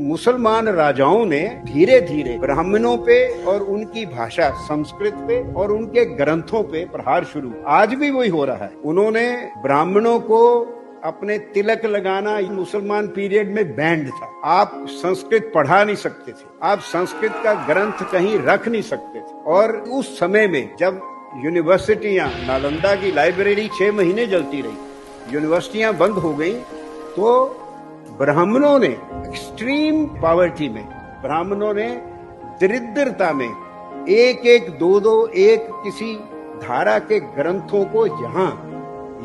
मुसलमान राजाओं ने धीरे धीरे ब्राह्मणों पे और उनकी भाषा संस्कृत पे और उनके ग्रंथों पे प्रहार शुरू, आज भी वही हो रहा है। उन्होंने ब्राह्मणों को अपने तिलक लगाना मुसलमान पीरियड में बैंड था। आप संस्कृत पढ़ा नहीं सकते थे, आप संस्कृत का ग्रंथ कहीं रख नहीं सकते थे। और उस समय में जब यूनिवर्सिटियां, नालंदा की लाइब्रेरी 6 महीने जलती रही, यूनिवर्सिटियां बंद हो गई, तो ब्राह्मणों ने एक्सट्रीम पॉवर्टी में, ब्राह्मणों ने दरिद्रता में एक एक दो एक किसी धारा के ग्रंथों को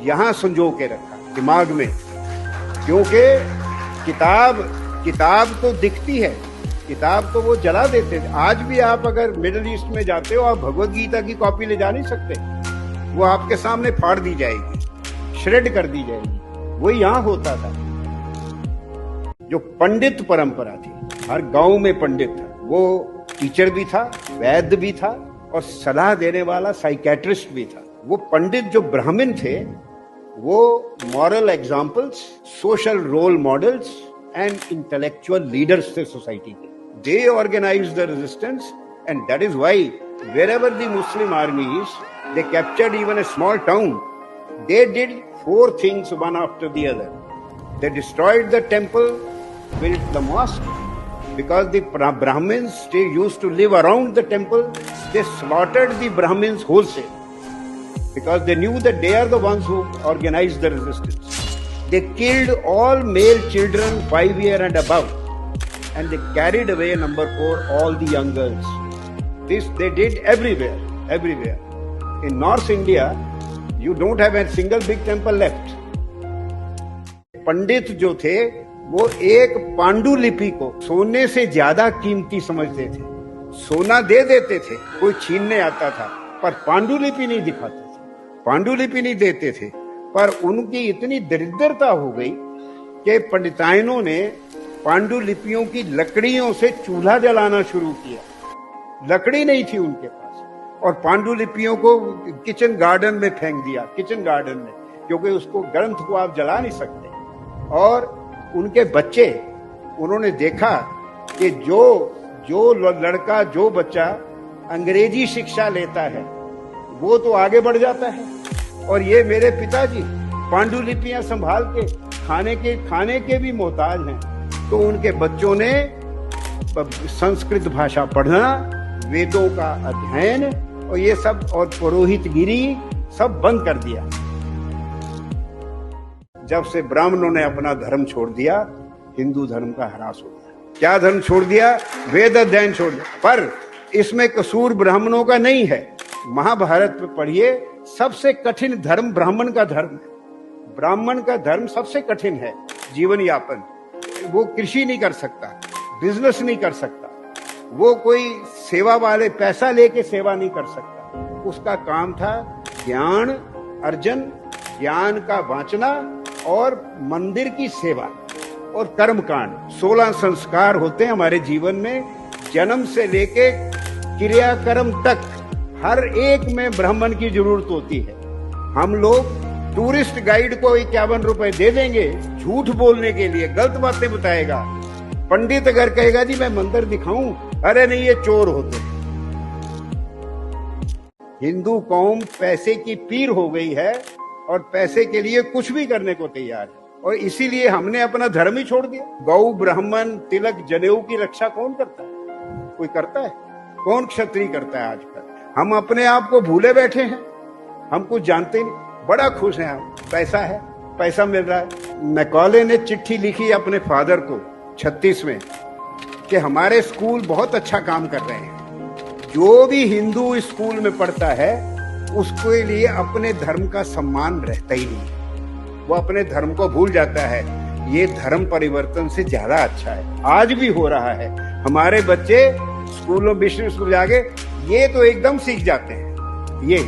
यहाँ संजो के रखा दिमाग में, क्योंकि किताब तो दिखती है, किताब तो वो जला देते थे। आज भी आप अगर मिडिल ईस्ट में जाते हो, आप भगवत गीता की कॉपी ले जा नहीं सकते, वो आपके सामने फाड़ दी जाएगी, श्रेड कर दी जाएगी। वो यहाँ होता था। जो पंडित परंपरा थी, हर गांव में पंडित था, वो टीचर भी था, वैद्य भी था और सलाह देने वाला साइकेट्रिस्ट भी था। वो पंडित जो ब्राह्मण थे, वो moral examples, social role models and intellectual leaders थे सोसाइटी के। They organize the resistance and that is why wherever the Muslim armies, they captured even a small town, they did 4 things one after the other. They destroyed the temple, built the mosque, because the Brahmins used to live around the temple. They slaughtered the Brahmins wholesale, because they knew that they are the ones who organized the resistance. They killed all male children 5 years and above, and they carried away number 4 all the young girls. This they did everywhere. In North India, you don't have a single big temple left. पंडित जो थे, वो एक पांडुलिपि को सोने से ज्यादा कीमती समझते थे। सोना दे देते थे, कोई छीनने आता था, पर पांडुलिपि नहीं दिखाते थे, पांडुलिपि नहीं देते थे। पर उनकी इतनी दरिद्रता हो गई कि पंडिताइनों ने पांडुलिपियों की लकड़ियों से चूल्हा जलाना शुरू किया। लकड़ी नहीं थी उनके पास, और पांडुलिपियों को किचन गार्डन में फेंक दिया, किचन गार्डन में, क्योंकि उसको ग्रंथ को आप जला नहीं सकते। और उनके बच्चे, उन्होंने देखा कि जो लड़का, जो बच्चा अंग्रेजी शिक्षा लेता है, वो तो आगे बढ़ जाता है, और ये मेरे पिताजी पांडुलिपियां संभाल के खाने के भी मोहताज हैं। तो उनके बच्चों ने संस्कृत भाषा पढ़ना, वेदों का अध्ययन और ये सब, और पुरोहितगिरी सब बंद कर दिया। जब से ब्राह्मणों ने अपना धर्म छोड़ दिया, हिंदू धर्म का ह्रास हो गया। क्या धर्म छोड़ दिया? वेद अध्ययन छोड़ दिया। पर इसमें कसूर ब्राह्मणों का नहीं है। महाभारत में पढ़िए, सबसे कठिन धर्म ब्राह्मण का धर्म है। ब्राह्मण का धर्म सबसे कठिन है जीवन यापन। वो कृषि नहीं कर सकता, बिजनेस नहीं कर सकता, वो कोई सेवा वाले पैसा लेके सेवा नहीं कर सकता। उसका काम था ज्ञान अर्जन, ज्ञान का वांचना और मंदिर की सेवा और कर्मकांड। 16 संस्कार होते हैं हमारे जीवन में, जन्म से लेके क्रियाकर्म तक हर एक में ब्राह्मण की जरूरत होती है। हम लोग टूरिस्ट गाइड को 51 रुपए दे देंगे झूठ बोलने के लिए, गलत बातें बताएगा। पंडित अगर कहेगा जी मैं मंदिर दिखाऊं, अरे नहीं ये चोर होते हैं। हिंदू कौम पैसे की पीर हो गई है और पैसे के लिए कुछ भी करने को तैयार है, और इसीलिए हमने अपना धर्म ही छोड़ दिया। गौ, ब्राह्मण, तिलक, जनेऊ की रक्षा कौन करता है? कोई करता है? कौन क्षत्रिय करता है आजकल? हम अपने आप को भूले बैठे हैं, हम कुछ जानते नहीं। बड़ा खुश हैं हम, पैसा है, पैसा मिल रहा है। मैकॉले ने चिट्ठी लिखी अपने फादर को 36 में कि हमारे स्कूल बहुत अच्छा काम कर रहे हैं। जो भी हिंदू स्कूल में पढ़ता है उसके लिए अपने धर्म का सम्मान रहता ही नहीं, वो अपने धर्म को भूल जाता है। ये धर्म परिवर्तन से ज्यादा अच्छा है। आज भी हो रहा है। हमारे बच्चे स्कूलों, मिशन स्कूल जाके ये तो एकदम सीख जाते हैं। ये